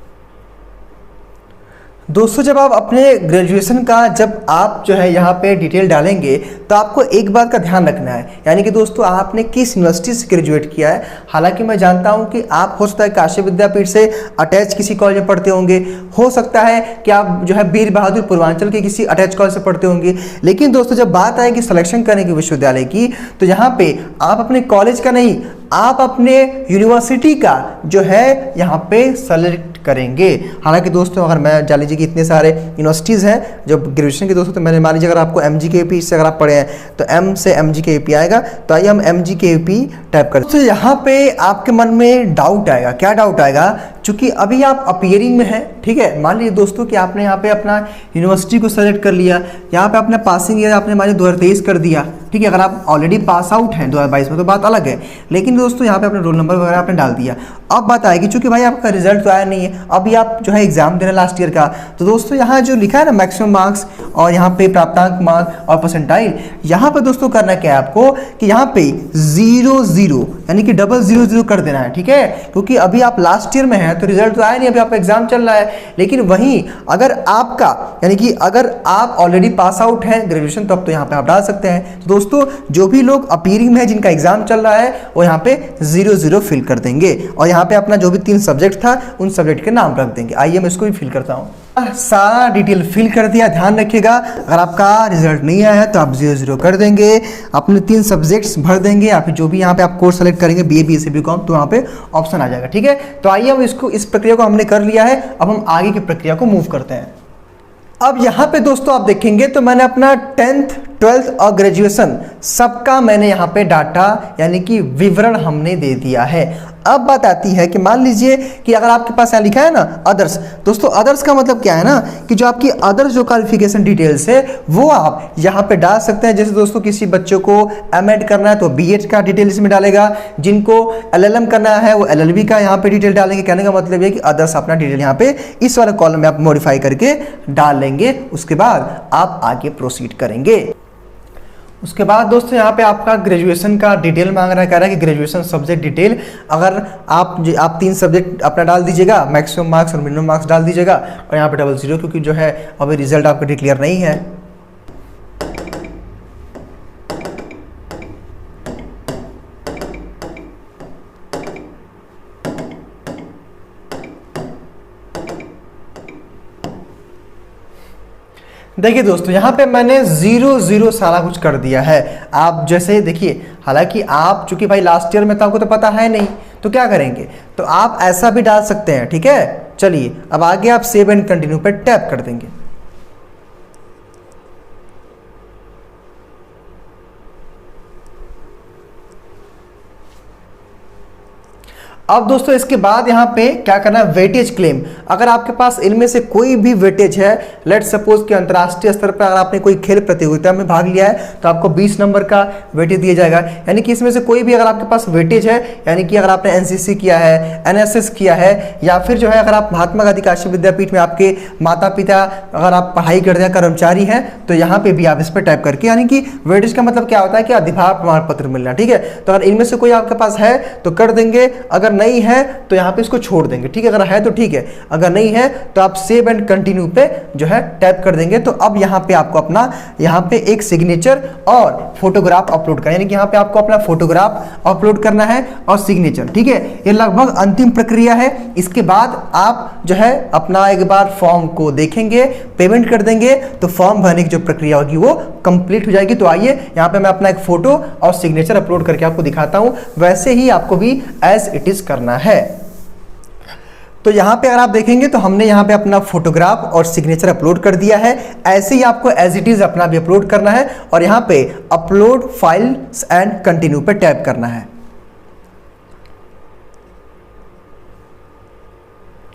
दोस्तों जब आप अपने ग्रेजुएशन का जब आप जो है यहाँ पे डिटेल डालेंगे तो आपको एक बात का ध्यान रखना है, यानी कि दोस्तों आपने किस यूनिवर्सिटी से ग्रेजुएट किया है। हालांकि मैं जानता हूँ कि आप हो सकता है काशी विद्यापीठ से अटैच किसी कॉलेज में पढ़ते होंगे, हो सकता है कि आप जो है वीर बहादुर पूर्वांचल के किसी अटैच कॉलेज से पढ़ते होंगे। लेकिन दोस्तों जब बात आएगी सिलेक्शन करने की विश्वविद्यालय की, तो यहाँ पे आप अपने कॉलेज का नहीं आप अपने यूनिवर्सिटी का जो है यहाँ पे सेलेक्ट करेंगे। हालांकि दोस्तों अगर मैं जान लीजिए कि इतने सारे यूनिवर्सिटीज़ हैं जो ग्रेजुएशन के दोस्तों, तो मैंने मान लीजिए अगर आपको MGKUP से अगर आप पढ़े हैं तो M से MGKUP आएगा, तो आइए हम MGKUP टाइप करते हैं। तो यहाँ पे आपके मन में डाउट आएगा, क्या डाउट आएगा, चूंकि अभी आप अपीयरिंग में हैं, ठीक है। मान लीजिए दोस्तों कि आपने यहाँ पे अपना यूनिवर्सिटी को सेलेक्ट कर लिया, यहाँ पे आपने पासिंग ईयर आपने मान लीजिए 2023 कर दिया, ठीक है। अगर आप ऑलरेडी पास आउट हैं 2022 में तो बात अलग है, लेकिन दोस्तों यहाँ पे अपने रोल नंबर वगैरह आपने डाल दिया। अब बात आएगी, चूंकि भाई आपका रिजल्ट तो आया नहीं है, अभी आप जो है एग्जाम दे रहे हैं लास्ट ईयर का, तो दोस्तों यहाँ जो लिखा है ना मैक्सिमम मार्क्स और यहाँ पे प्राप्तांक मार्क और परसेंटाइल, यहाँ पे दोस्तों करना क्या है आपको कि यहाँ पे 00 यानी कि 000 कर देना है, ठीक है। क्योंकि अभी आप लास्ट ईयर में हैं तो रिजल्ट तो आया नहीं, अभी आपका एग्जाम चल रहा है। लेकिन वहीं अगर आपका यानी कि अगर आप ऑलरेडी पास आउट हैं ग्रेजुएशन, तब तो यहाँ पे आप डाल सकते हैं। तो दोस्तों जो भी लोग अपीयरिंग में है, जिनका एग्जाम चल रहा है, वो यहाँ पे 00 फिल कर देंगे और यहाँ पे अपना जो भी 3 सब्जेक्ट था उन सब्जेक्ट के नाम रख देंगे। आइए मैं इसको भी फिल करता हूँ। सारा डिटेल फिल कर दिया। ध्यान रखिएगा अगर आपका रिजल्ट नहीं आया है तो आप 00 कर देंगे, अपने 3 सब्जेक्ट्स भर देंगे, या फिर जो भी यहाँ पे आप कोर्स सेलेक्ट करेंगे BA BSc BCom, तो यहाँ पे ऑप्शन आ जाएगा, ठीक है। तो आइए हम इस प्रक्रिया को हमने कर लिया है, अब हम आगे की प्रक्रिया को मूव करते हैं। अब यहाँ पे दोस्तों आप देखेंगे तो मैंने अपना 10th 12th और ग्रेजुएशन सबका मैंने यहाँ पे डाटा यानी कि विवरण हमने दे दिया है। अब बात आती है कि मान लीजिए कि अगर आपके पास यहाँ लिखा है ना अदर्स, दोस्तों अदर्स का मतलब क्या है ना कि जो आपकी अदर्स जो क्वालिफिकेशन डिटेल्स है वो आप यहाँ पे डाल सकते हैं। जैसे दोस्तों किसी बच्चे को M.Ed करना है तो B.Ed का डिटेल इसमें डालेगा, जिनको LLM करना है वो LLB का यहाँ पे डिटेल डालेंगे। कहने का मतलब है कि अदर्स अपना डिटेल यहाँ पे इस वाले कॉलम में आप मॉडिफाई करके डाल लेंगे, उसके बाद आप आगे प्रोसीड करेंगे। उसके बाद दोस्तों यहाँ पे आपका ग्रेजुएशन का डिटेल मांग रहा है, कह रहा है कि ग्रेजुएशन सब्जेक्ट डिटेल, अगर आप 3 सब्जेक्ट अपना डाल दीजिएगा, मैक्सिमम मार्क्स और मिनिमम मार्क्स डाल दीजिएगा, और यहाँ पे 00 क्योंकि जो है अभी रिजल्ट आपका डिक्लेयर नहीं है। देखिए दोस्तों यहाँ पे मैंने 00 सारा कुछ कर दिया है। आप जैसे देखिए, हालांकि आप चूंकि भाई लास्ट ईयर में तो आपको तो पता है नहीं, तो क्या करेंगे, तो आप ऐसा भी डाल सकते हैं, ठीक है। चलिए अब आगे आप सेव एंड कंटिन्यू पे टैप कर देंगे। अब दोस्तों इसके बाद यहाँ पे क्या करना है, वेटेज क्लेम। अगर आपके पास इनमें से कोई भी वेटेज है, लेट सपोज कि अंतर्राष्ट्रीय स्तर पर अगर आपने कोई खेल प्रतियोगिता में भाग लिया है तो आपको 20 नंबर का वेटेज दिया जाएगा। यानी कि इसमें से कोई भी अगर आपके पास वेटेज है, यानी कि अगर आपने NCC किया है, NSS किया है, या फिर जो है अगर आप महात्मा गांधी काशी विद्यापीठ में आपके माता पिता अगर आप पढ़ाई करते हैं, कर्मचारी हैं, तो यहाँ पे भी आप इस पर टाइप करके, यानी कि वेटेज का मतलब क्या होता है कि अधिभार प्रमाण पत्र मिलना, ठीक है। तो अगर इनमें से कोई आपके पास है तो कर देंगे, अगर नहीं है तो यहाँ पे इसको छोड़ देंगे, ठीक है। अगर है तो ठीक है, अगर नहीं है तो आप सेव एंड कंटिन्यू पे जो है टैप कर देंगे। तो अब यहाँ पे आपको अपना यहाँ पे एक सिग्नेचर और फोटोग्राफ अपलोड करना, यानी कि यहाँ पे आपको अपना फोटोग्राफ अपलोड करना है और सिग्नेचर, ठीक है। ये लगभग अंतिम प्रक्रिया है। इसके बाद आप जो है अपना एक बार फॉर्म को देखेंगे, पेमेंट कर देंगे, तो फॉर्म भरने की जो प्रक्रिया होगी वो कंप्लीट हो जाएगी। तो आइए यहाँ पे मैं अपना एक फोटो और सिग्नेचर अपलोड करके आपको दिखाता हूँ, वैसे ही आपको भी एज इट इज करना है। तो यहाँ पे अगर आप देखेंगे तो हमने यहाँ पे अपना फोटोग्राफ और सिग्नेचर अपलोड कर दिया है। ऐसे ही आपको एज इट इज अपना भी अपलोड करना है और यहाँ पे अपलोड फाइल्स एंड कंटिन्यू पे टैप करना है,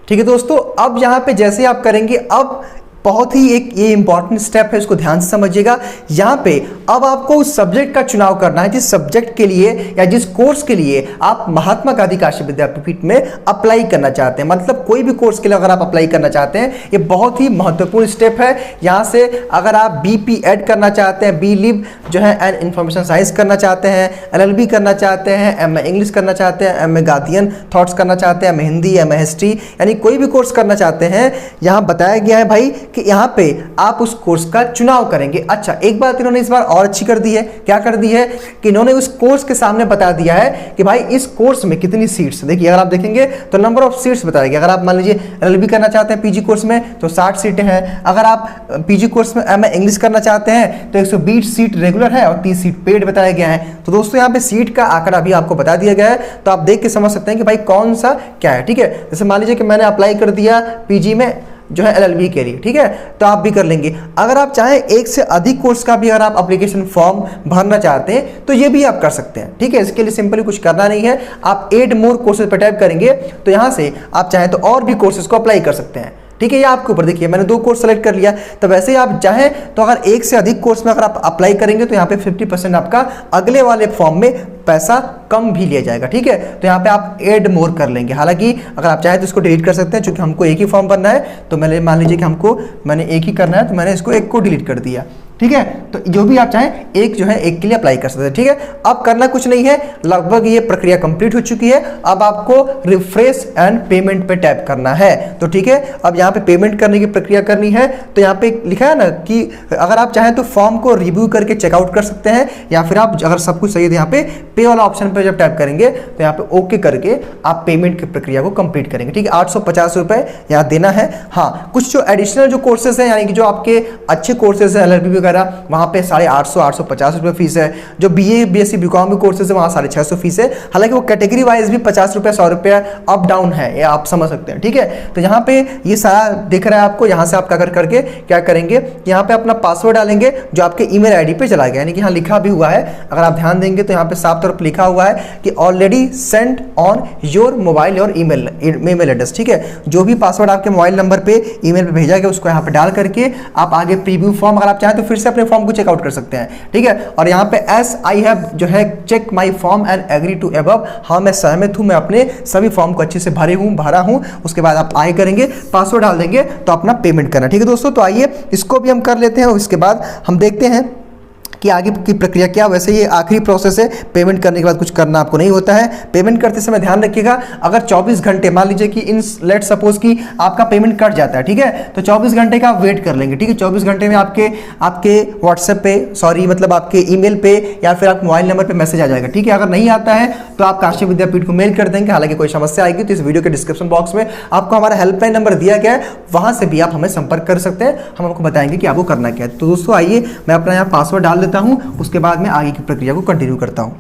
ठीक है दोस्तों। अब यहाँ पे जैसे आप करेंगे, अब बहुत ही एक ये इंपॉर्टेंट स्टेप है, इसको ध्यान से समझिएगा। यहाँ पे अब आपको उस सब्जेक्ट का चुनाव करना है जिस सब्जेक्ट के लिए या जिस कोर्स के लिए आप महात्मा गांधी काशी विद्यापीठ में अप्लाई करना चाहते हैं। मतलब कोई भी कोर्स के लिए अगर आप अप्लाई करना चाहते हैं, ये बहुत ही महत्वपूर्ण स्टेप है। यहाँ से अगर आप BP.Ed करना चाहते हैं, B.Liv जो है एंड इंफॉर्मेशन साइंस करना चाहते हैं, LLB करना चाहते हैं, MA इंग्लिश करना चाहते हैं, MA गार्डियन थॉट्स करना चाहते हैं, MA हिंदी, MA हिस्ट्री, यानी कोई भी कोर्स करना चाहते हैं, यहाँ बताया गया है भाई कि यहाँ पे आप उस कोर्स का चुनाव करेंगे। अच्छा, एक बात इन्होंने इस बार और अच्छी कर दी है, क्या कर दी है कि इन्होंने उस कोर्स के सामने बता दिया है कि भाई इस कोर्स में कितनी सीट्स। देखिए अगर आप देखेंगे तो नंबर ऑफ सीट्स बताएगी। अगर आप मान लीजिए LLB करना चाहते हैं पीजी कोर्स में तो 60 सीटें हैं। अगर आप पीजी कोर्स में MA इंग्लिश करना चाहते हैं तो 120 सीट रेगुलर है और 30 सीट पेड बताया गया है। तो दोस्तों यहाँ पे सीट का आंकड़ा भी आपको बता दिया गया है, तो आप देख के समझ सकते हैं कि भाई कौन सा क्या है। ठीक है, जैसे मान लीजिए कि मैंने अप्लाई कर दिया पीजी में जो है LLB के लिए, ठीक है, तो आप भी कर लेंगे। अगर आप चाहें एक से अधिक कोर्स का भी अगर आप एप्लीकेशन फॉर्म भरना चाहते हैं तो ये भी आप कर सकते हैं। ठीक है, इसके लिए सिंपली कुछ करना नहीं है, आप ऐड मोर कोर्सेज पर टाइप करेंगे तो यहाँ से आप चाहें तो और भी कोर्सेज को अप्लाई कर सकते हैं। ठीक है, ये आपके ऊपर। देखिए मैंने 2 कोर्स सेलेक्ट कर लिया, तो वैसे ही आप चाहें तो अगर एक से अधिक कोर्स में अगर आप अप्लाई करेंगे तो यहाँ पे 50% आपका अगले वाले फॉर्म में पैसा कम भी लिया जाएगा। ठीक है, तो यहाँ पे आप ऐड मोर कर लेंगे। हालांकि अगर आप चाहें तो इसको डिलीट कर सकते हैं, क्योंकि हमको एक ही फॉर्म भरना है, तो मैंने मान लीजिए कि मैंने एक ही करना है, तो मैंने इसको एक को डिलीट कर दिया। ठीक है, तो जो भी आप चाहें एक जो है एक के लिए अप्लाई कर सकते हैं। ठीक है, अब करना कुछ नहीं है, लगभग ये प्रक्रिया कंप्लीट हो चुकी है। अब आपको रिफ्रेश एंड पेमेंट पे टैप करना है। तो ठीक है, अब यहाँ पे पेमेंट करने की प्रक्रिया करनी है, तो यहाँ पे लिखा है ना कि अगर आप चाहें तो फॉर्म को रिव्यू करके चेकआउट कर सकते हैं, या फिर आप अगर सब कुछ सही है तो यहाँ पे पे वाला ऑप्शन पे जब टैप करेंगे तो यहाँ पे ओके करके आप पेमेंट की प्रक्रिया को कंप्लीट करेंगे। ठीक है, 850 रुपये यहाँ देना है। हाँ, कुछ जो एडिशनल जो कोर्सेज हैं, यानी कि जो आपके अच्छे कोर्सेज हैं LLB वगैरह, वहाँ पे 850 रुपये फीस है। जो BA BSc BCom के कोर्सेज है वहाँ 650 फीस है। हालांकि वो कैटेगरी वाइज भी 50 रुपये 100 रुपये अप डाउन है, ये आप समझ सकते हैं। ठीक है, तो यहाँ पे ये सारा दिख रहा है आपको। यहाँ से आप करके क्या करेंगे, यहाँ पे अपना पासवर्ड डालेंगे जो आपके ईमेल ID पे चला गया, यानी कि यहाँ लिखा भी हुआ है। अगर आप ध्यान देंगे तो यहाँ पे साफ तौर पर लिखा हुआ है कि already send on your mobile और ईमेल एड्रेस। ठीक है, जो भी पासवर्ड आपके मोबाइल नंबर पे ईमेल पे भेजा गया उसको यहाँ पे डाल करके आप आगे प्रीव्यू फॉर्म, अगर आप चाहें तो फिर से अपने फॉर्म को चेकआउट कर सकते हैं। ठीक है, और यहाँ पे एस आई हैव जो है check my form and agree to above, हाँ मैं सहमत हूँ, मैं अपने सभी फॉर्म को अच्छे से भरा हूँ। उसके बाद आप आए करेंगे, पासवर्ड डाल देंगे तो अपना पेमेंट करना। ठीक है दोस्तों, तो आइए इसको भी हम कर लेते हैं और इसके बाद हम देखते हैं कि आगे की प्रक्रिया क्या। वैसे ये आखिरी प्रोसेस है, पेमेंट करने के बाद कुछ करना आपको नहीं होता है। पेमेंट करते समय ध्यान रखिएगा, अगर 24 घंटे मान लीजिए कि लेट सपोज कि आपका पेमेंट कट जाता है, ठीक है, तो 24 घंटे का आप वेट कर लेंगे। ठीक है, 24 घंटे में आपके व्हाट्सएप पे मतलब आपके ईमेल पे या फिर आपके मोबाइल नंबर पे मैसेज आ जाएगा। ठीक है, अगर नहीं आता है तो आप काशी विद्यापीठ को मेल कर देंगे। हालांकि कोई समस्या आएगी तो इस वीडियो के डिस्क्रिप्शन बॉक्स में आपको हमारा हेल्पलाइन नंबर दिया गया है, वहां से भी आप हमें संपर्क कर सकते हैं, हम आपको बताएंगे कि आपको करना क्या है। तो दोस्तों आइए मैं अपना यहाँ पासवर्ड डाल देता हूँ, उसके बाद मैं आगे की प्रक्रिया को कंटिन्यू करता हूं।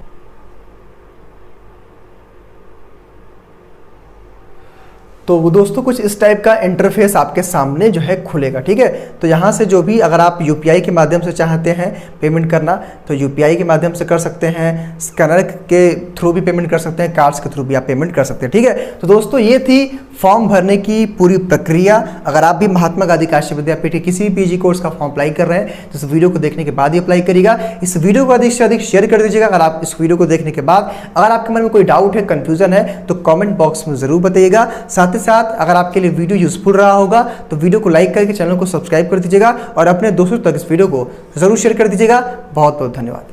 तो दोस्तों कुछ इस टाइप का इंटरफेस आपके सामने जो है खुलेगा। ठीक है, तो यहाँ से जो भी अगर आप UPI के माध्यम से चाहते हैं पेमेंट करना तो UPI के माध्यम से कर सकते हैं, स्कैनर के थ्रू भी पेमेंट कर सकते हैं, कार्ड्स के थ्रू भी आप पेमेंट कर सकते हैं। ठीक है, तो दोस्तों ये थी फॉर्म भरने की पूरी प्रक्रिया। अगर आप भी महात्मा गांधी काशी विद्यापीठ के किसी भी PG कोर्स का फॉर्म अप्लाई कर रहे हैं तो इस वीडियो को देखने के बाद ही अप्लाई करिएगा। इस वीडियो को अधिक से अधिक शेयर कर दीजिएगा। अगर आप इस वीडियो को देखने के बाद अगर आपके मन में कोई डाउट है, कंफ्यूजन है तो कमेंट बॉक्स में जरूर बताइएगा। साथ ही साथ अगर आपके लिए वीडियो यूजफुल रहा होगा तो वीडियो को लाइक करके चैनल को सब्सक्राइब कर दीजिएगा और अपने दोस्तों तक इस वीडियो को जरूर शेयर कर दीजिएगा। बहुत बहुत धन्यवाद।